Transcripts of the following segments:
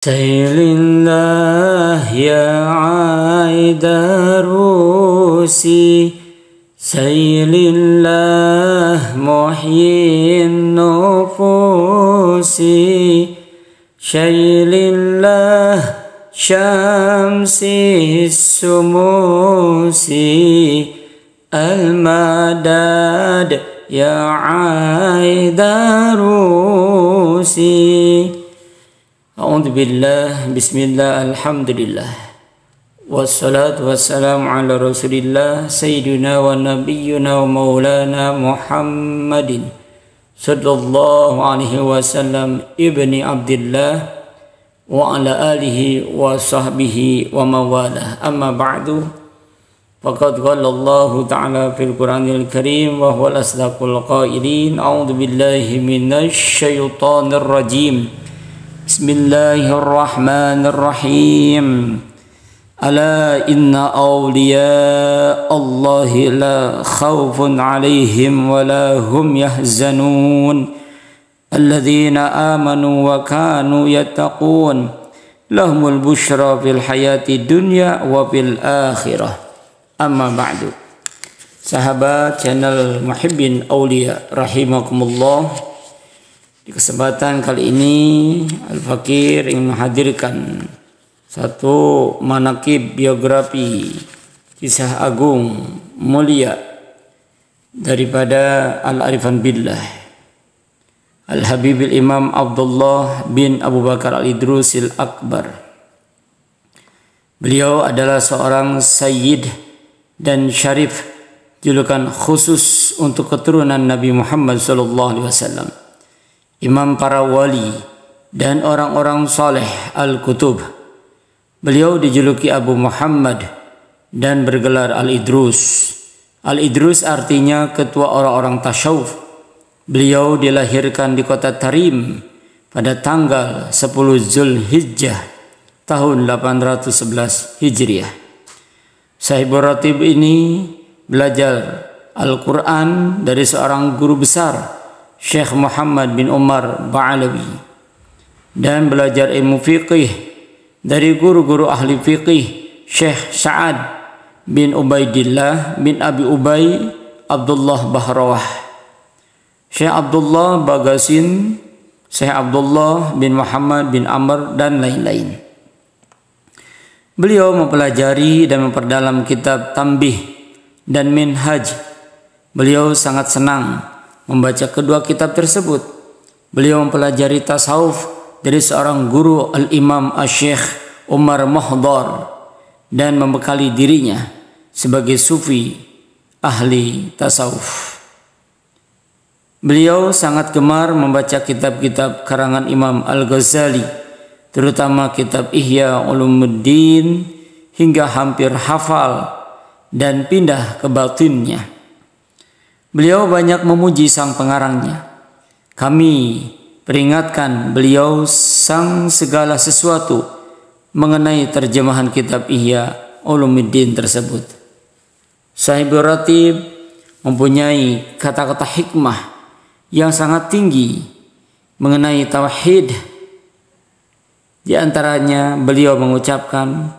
سيل الله يا عايد روسي سيل الله محيي النفوس شيل الله شمس السموس المداد يا عايد روسي أعوذ بالله بسم الله الحمد لله والصلاة والسلام على رسول الله سيدنا ونبينا ومولانا محمد صلى الله عليه وسلم ابن عبد الله وعلى آله وصحبه وموالاه أما بعد فقد قال الله تعالى في القرآن الكريم وهو الأصدق القائلين أعوذ بالله من الشيطان الرجيم بسم الله الرحمن الرحيم ألا إن أولياء الله لا خوف عليهم ولا هم يحزنون الذين آمنوا وكانوا يتقون لهم البشرى في الحياة الدنيا وفي الآخرة أما بعد. Sahabat channel Muhibbin Aulia rahimakumullah, di kesempatan kali ini Al-Fakir ingin menghadirkan satu manaqib biografi kisah agung mulia daripada Al-Arifan Billah Al-Habib Imam Abdullah bin Abu Bakar Al-Idrusil Akbar. Beliau adalah seorang sayyid dan syarif, julukan khusus untuk keturunan Nabi Muhammad SAW, imam para wali dan orang-orang soleh al-kutub. Beliau dijuluki Abu Muhammad dan bergelar Al-Idrus. Al-Idrus artinya ketua orang-orang tasyawuf. Beliau dilahirkan di kota Tarim pada tanggal 10 Zulhijjah tahun 811 Hijriah. Sahibur Ratib ini belajar Al-Quran dari seorang guru besar, Syekh Muhammad bin Umar Ba'alawi, dan belajar ilmu fiqih dari guru-guru ahli fiqih Syekh Sa'ad bin Ubaidillah bin Abi Ubay Abdullah Bahrawah, Syekh Abdullah Bagasin, Syekh Abdullah bin Muhammad bin Amr, dan lain-lain. Beliau mempelajari dan memperdalam kitab Tambih dan Minhaj. Beliau sangat senang membaca kedua kitab tersebut. Beliau mempelajari tasawuf dari seorang guru Al-Imam Asy-Syaikh Umar Mahdar dan membekali dirinya sebagai sufi ahli tasawuf. Beliau sangat gemar membaca kitab-kitab karangan Imam Al-Ghazali, terutama kitab Ihya Ulumuddin, hingga hampir hafal dan pindah ke batinnya. Beliau banyak memuji sang pengarangnya. Kami peringatkan beliau sang segala sesuatu mengenai terjemahan kitab Ihya Ulumuddin tersebut. Sahibur Ratib mempunyai kata-kata hikmah yang sangat tinggi mengenai tauhid. Di antaranya beliau mengucapkan,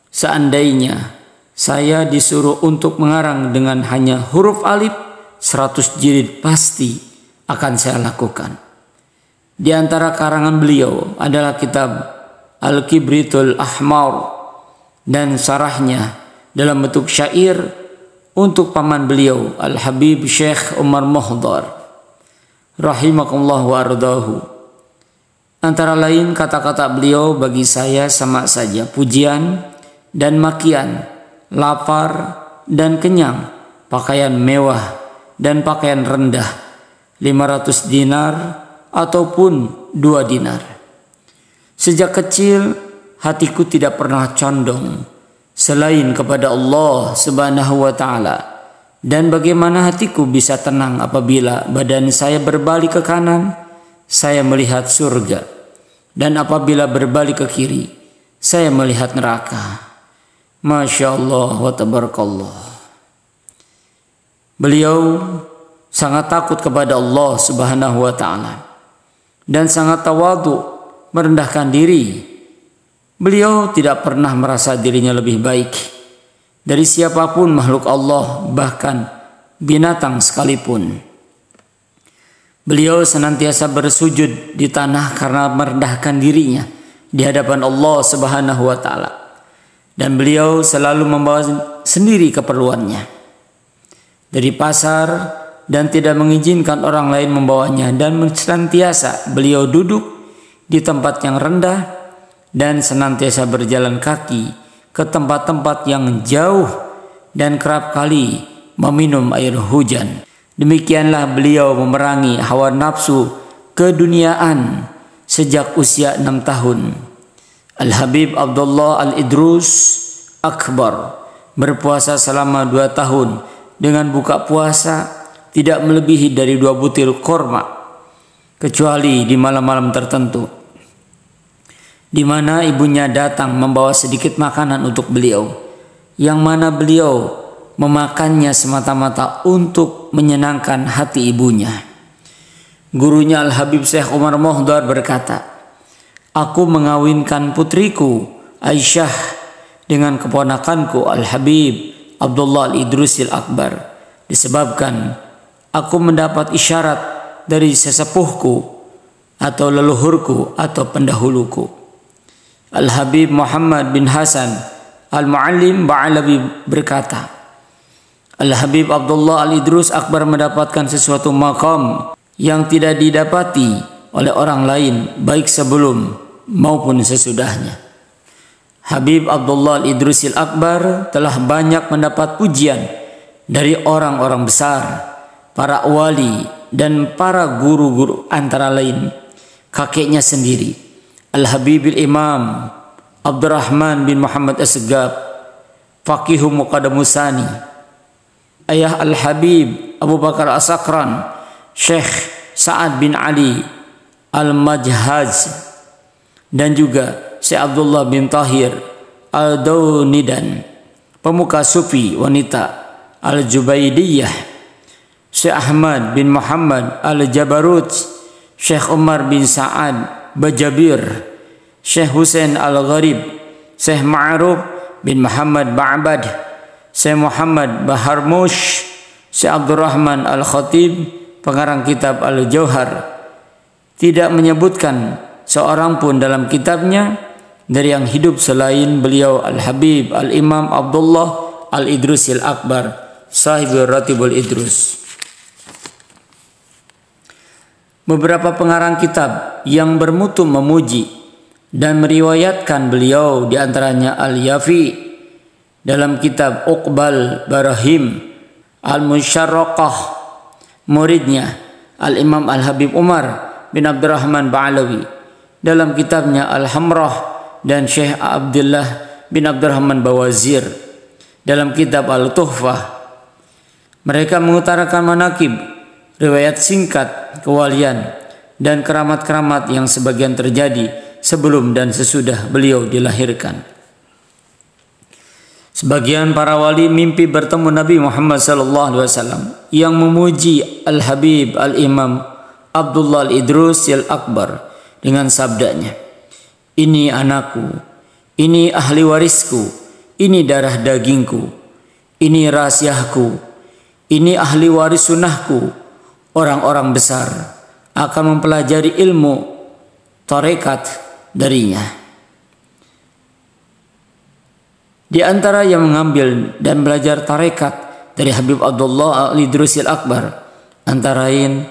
seandainya saya disuruh untuk mengarang dengan hanya huruf alif 100 jilid pasti akan saya lakukan. Di antara karangan beliau adalah kitab Al-Kibritul Ahmar dan sarahnya dalam bentuk syair untuk paman beliau Al-Habib Syekh Umar Mahdar rahimakumullah wa ardahu. Antara lain kata-kata beliau bagi saya sama saja pujian dan makian, lapar dan kenyang, pakaian mewah dan pakaian rendah, 500 dinar ataupun 2 dinar. Sejak kecil hatiku tidak pernah condong selain kepada Allah Subhanahu wa ta'ala. Dan bagaimana hatiku bisa tenang apabila badan saya berbalik ke kanan, saya melihat surga, dan apabila berbalik ke kiri, saya melihat neraka. Masya Allah wa tabarakallah. Beliau sangat takut kepada Allah Subhanahu wa ta'ala dan sangat tawadhu, merendahkan diri Beliau tidak pernah merasa dirinya lebih baik dari siapapun makhluk Allah, bahkan binatang sekalipun. Beliau senantiasa bersujud di tanah karena merendahkan dirinya di hadapan Allah Subhanahu wa taala. Dan beliau selalu membawa sendiri keperluannya dari pasar dan tidak mengizinkan orang lain membawanya, dan senantiasa beliau duduk di tempat yang rendah dan senantiasa berjalan kaki ke tempat-tempat yang jauh dan kerap kali meminum air hujan. Demikianlah beliau memerangi hawa nafsu keduniaan sejak usia 6 tahun. Al-Habib Abdullah Al-Idrus Akbar berpuasa selama 2 tahun dengan buka puasa tidak melebihi dari 2 butir korma, kecuali di malam-malam tertentu, di mana ibunya datang membawa sedikit makanan untuk beliau, yang mana beliau memakannya semata-mata untuk menyenangkan hati ibunya. Gurunya Al-Habib Syekh Umar Mohdar berkata, "Aku mengawinkan putriku Aisyah dengan keponakanku Al-Habib Abdullah Al-Idrusil Akbar disebabkan aku mendapat isyarat dari sesepuhku atau leluhurku atau pendahuluku." Al-Habib Muhammad bin Hasan Al-Muallim Ba'alawi berkata, Al-Habib Abdullah Al-Idrus Akbar mendapatkan sesuatu maqam yang tidak didapati oleh orang lain baik sebelum maupun sesudahnya. Habib Abdullah Al-Idrusil Akbar telah banyak mendapat pujian dari orang-orang besar, para wali dan para guru-guru, antara lain kakeknya sendiri Al-Habib Imam Abdurrahman bin Muhammad As-Segaf, Faqihu Muqaddamusani, ayah Al-Habib Abu Bakar As-Sakran, Syekh Sa'ad bin Ali Al-Majhaz, dan juga Syekh Abdullah bin Tahir Al-Daunidan, pemuka sufi wanita Al-Jubaidiyah, Syekh Ahmad bin Muhammad Al-Jabarut, Syekh Umar bin Sa'ad Bajabir, Syekh Husain Al-Gharib, Syekh Ma'ruf bin Muhammad Ba'bad, Syekh Muhammad Baharmush, Syekh Abdurrahman Al-Khatib, pengarang kitab Al-Jauhar, tidak menyebutkan seorang pun dalam kitabnya dari yang hidup selain beliau Al-Habib Al-Imam Abdullah Al-Idrusil Akbar, sahibul Ratibul Idrus. Beberapa pengarang kitab yang bermutu memuji dan meriwayatkan beliau, diantaranya Al-Yafi dalam kitab Uqbal Barahim, Al-Musyarraqah muridnya Al-Imam Al-Habib Umar bin Abdurrahman Ba'alawi dalam kitabnya Al-Hamrah, dan Syekh Abdullah bin Abdurrahman Bawazir dalam kitab Al-Tuhfah. Mereka mengutarakan manaqib, riwayat singkat kewalian dan keramat-keramat yang sebagian terjadi sebelum dan sesudah beliau dilahirkan. Sebagian para wali mimpi bertemu Nabi Muhammad SAW yang memuji Al-Habib Al-Imam Abdullah Al-Idrusil Akbar dengan sabdanya, "Ini anakku, ini ahli warisku, ini darah dagingku, ini rahasiaku, ini ahli waris sunnahku. Orang-orang besar akan mempelajari ilmu tarekat darinya." Di antara yang mengambil dan belajar tarekat dari Habib Abdullah Al-Idrusil Akbar antara lain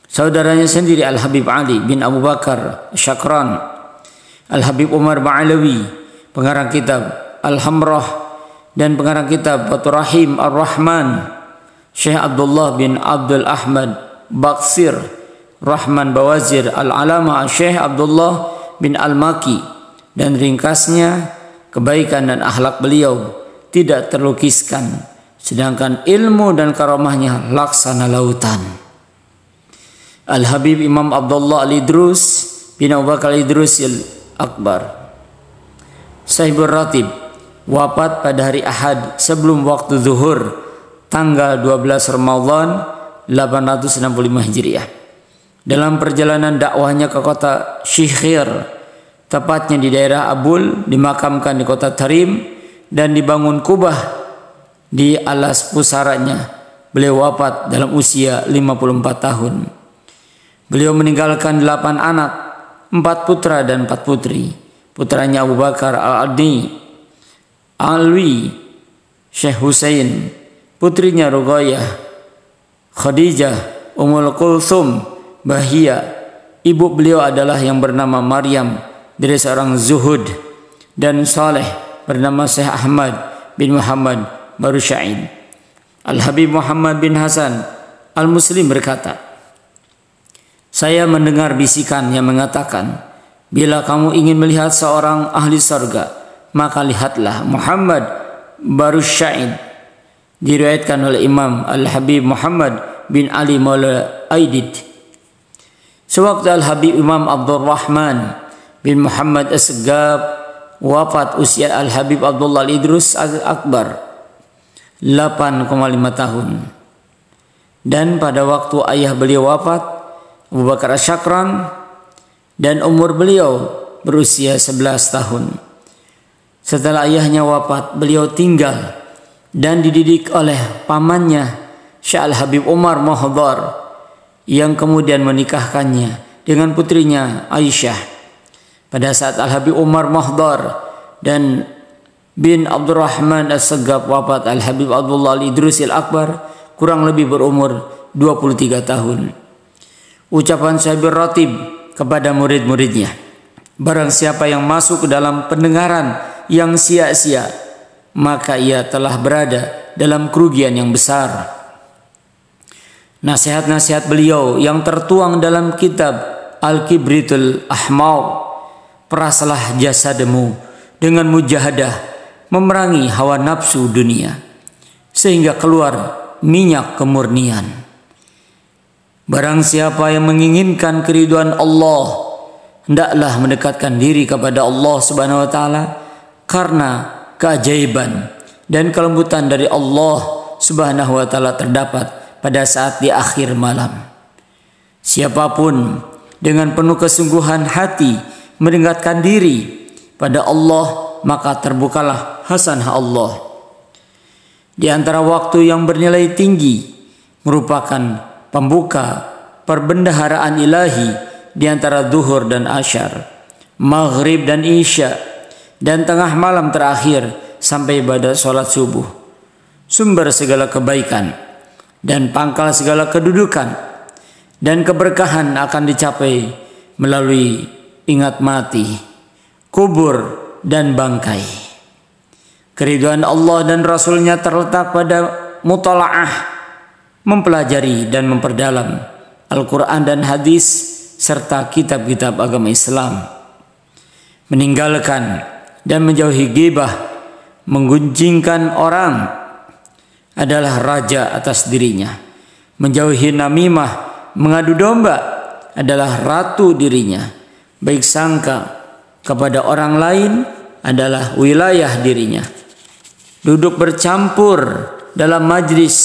saudaranya sendiri Al-Habib Ali bin Abu Bakar Syakran, Al-Habib Umar Ba'alawi, pengarang kitab Al-Hamrah dan pengarang kitab Fathur Rahim Ar-Rahman, Syekh Abdullah bin Abdul Ahmad Baksir Rahman Bawazir Al-Alama, Syekh Abdullah bin Al-Maki, dan ringkasnya kebaikan dan akhlak beliau tidak terlukiskan, sedangkan ilmu dan karamahnya laksana lautan. Al-Habib Imam Abdullah Al-Idrus bin Abu Bakar Al-Idrusil Akbar, Sahibul Ratib, wafat pada hari Ahad sebelum waktu zuhur tanggal 12 Ramadhan 865 Hijriah. Dalam perjalanan dakwahnya ke kota Syikhir tepatnya di daerah Abul, dimakamkan di kota Tarim, dan dibangun Kubah di alas pusaranya. Beliau wafat dalam usia 54 tahun. Beliau meninggalkan 8 anak, 4 putra dan 4 putri. Putranya Abu Bakar Al-Adni, Alwi, Syekh Husain, putrinya Ruqayyah, Khadijah, Ummul Kulthum, Bahia. Ibu beliau adalah yang bernama Maryam, dari seorang zuhud dan saleh bernama Syekh Ahmad bin Muhammad Barusya'id. Al-Habib Muhammad bin Hasan Al-Muslim berkata, saya mendengar bisikan yang mengatakan, bila kamu ingin melihat seorang ahli surga, maka lihatlah Muhammad Barusya'id. Diriwayatkan oleh Imam Al-Habib Muhammad bin Ali Maula Aidid. Sewaktu Al-Habib Imam Abdurrahman bin Muhammad As-Segab wafat, usia Al-Habib Abdullah Al-Idrus Akbar 8,5 tahun. Dan pada waktu ayah beliau wafat, Abu Bakar Asyakran, dan umur beliau berusia 11 tahun. Setelah ayahnya wafat, beliau tinggal dan dididik oleh pamannya Syekh Al-Habib Umar Mahdhar, yang kemudian menikahkannya dengan putrinya Aisyah. Pada saat Al-Habib Umar Mahdhar dan bin Abdurrahman As-Segab wafat, Al-Habib Abdullah Al-Idrus Al-Akbar kurang lebih berumur 23 tahun. Ucapan Syekh Ratib kepada murid-muridnya, barang siapa yang masuk ke dalam pendengaran yang sia-sia, maka ia telah berada dalam kerugian yang besar. Nasihat-nasihat beliau yang tertuang dalam kitab Al-Kibritul Ahmar, perasalah jasadmu dengan mujahadah memerangi hawa nafsu dunia, sehingga keluar minyak kemurnian. Barang siapa yang menginginkan keridhaan Allah, hendaklah mendekatkan diri kepada Allah Subhanahu wa taala, karena keajaiban dan kelembutan dari Allah Subhanahu wa taala terdapat pada saat di akhir malam. Siapapun dengan penuh kesungguhan hati mendekatkan diri pada Allah, maka terbukalah hasanah Allah. Di antara waktu yang bernilai tinggi merupakan pembuka perbendaharaan ilahi di antara zuhur dan asyar, maghrib dan isya, dan tengah malam terakhir sampai pada sholat subuh. Sumber segala kebaikan dan pangkal segala kedudukan dan keberkahan akan dicapai melalui ingat mati, kubur, dan bangkai. Keridhaan Allah dan Rasulnya terletak pada mutala'ah, mempelajari dan memperdalam Al-Quran dan hadis serta kitab-kitab agama Islam, meninggalkan dan menjauhi ghibah, menggunjingkan orang adalah raja atas dirinya, menjauhi namimah, mengadu domba adalah ratu dirinya, baik sangka kepada orang lain adalah wilayah dirinya, duduk bercampur dalam majlis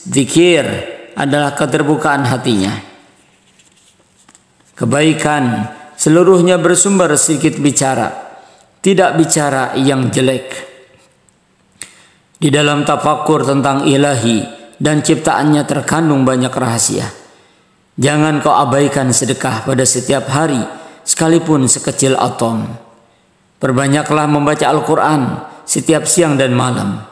zikir adalah keterbukaan hatinya. Kebaikan seluruhnya bersumber sedikit bicara, tidak bicara yang jelek. Di dalam tafakur tentang ilahi dan ciptaannya terkandung banyak rahasia. Jangan kau abaikan sedekah pada setiap hari, sekalipun sekecil atom. Perbanyaklah membaca Al-Quran setiap siang dan malam.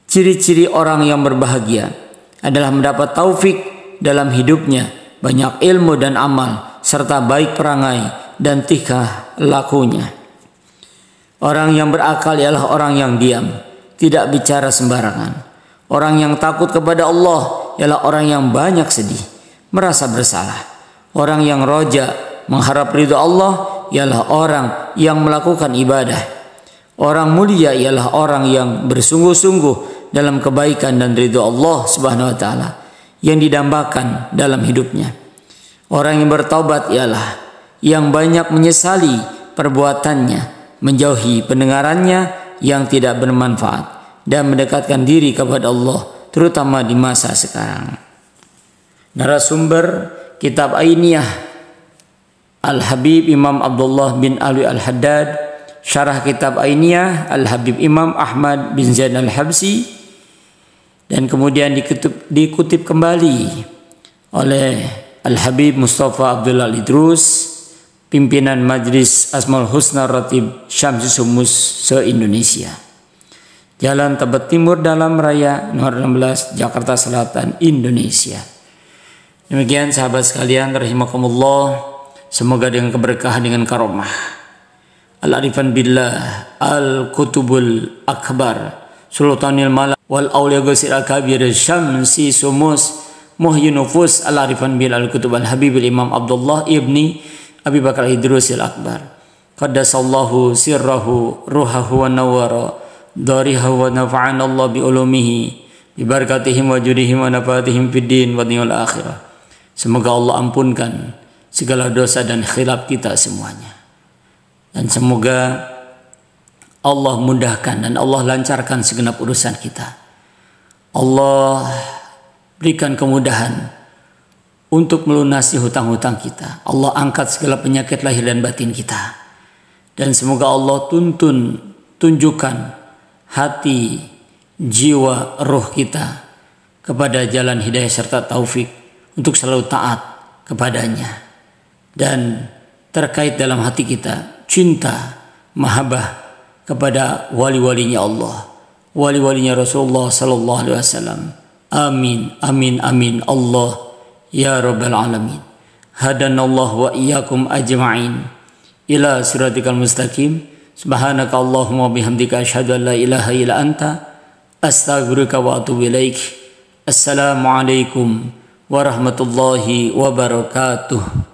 Ciri-ciri orang yang berbahagia adalah mendapat taufik dalam hidupnya, banyak ilmu dan amal, serta baik perangai dan tingkah lakunya. Orang yang berakal ialah orang yang diam, tidak bicara sembarangan. Orang yang takut kepada Allah ialah orang yang banyak sedih, merasa bersalah. Orang yang roja, mengharap ridha Allah ialah orang yang melakukan ibadah. Orang mulia ialah orang yang bersungguh-sungguh dalam kebaikan dan ridha Allah Subhanahu wa taala yang didambakan dalam hidupnya. Orang yang bertaubat ialah yang banyak menyesali perbuatannya, menjauhi pendengarannya yang tidak bermanfaat, dan mendekatkan diri kepada Allah, terutama di masa sekarang. Narasumber kitab Ainiyah Al-Habib Imam Abdullah bin Alwi Al-Haddad, syarah kitab Ainiyah Al-Habib Imam Ahmad bin Zain Al-Habsi, dan kemudian dikutip kembali oleh Al-Habib Mustafa Abdullah Al-Idrus, pimpinan Majlis Asmaul Husna Ratib Syamsi Sumus se-Indonesia. Jalan Tebet Timur Dalam Raya nomor 16 Jakarta Selatan, Indonesia. Demikian sahabat sekalian rahimakumullah, semoga dengan keberkahan, dengan karomah Al-Arifan Billah, Al-Kutubul Akbar, Sultanil Malak wal Awliya Ghasil Akabir Syamsi Sumus Muhyinufus Al-Arifan Billah Al-Kutub Al-Habib Imam Abdullah ibni Abi Bakar Idrusil Akbar, Qaddasallahu sirrahu ruhahu wa nawara darihahu wa nafa'an Allah bi ulumihi bi barakatihim wa judihim wa nafatihim fid din wa dunyal akhirah. Semoga Allah ampunkan segala dosa dan khilaf kita semuanya, dan semoga Allah mudahkan dan Allah lancarkan segenap urusan kita. Allah berikan kemudahan untuk melunasi hutang-hutang kita. Allah angkat segala penyakit lahir dan batin kita, dan semoga Allah tunjukkan hati, jiwa, roh kita kepada jalan hidayah serta taufik untuk selalu taat kepadanya, dan terkait dalam hati kita cinta, mahabbah kepada wali-walinya Allah, wali-walinya Rasulullah sallallahu alaihi wasallam. Amin amin amin Allah ya rabbal alamin. Hadanallahu wa iyyakum ajma'in ila siratikal mustaqim. Subhanaka Allahumma bihamdika asyhadu an la ilaha illa anta astaghfiruka wa atubu ilaik. Assalamualaikum warahmatullahi wabarakatuh.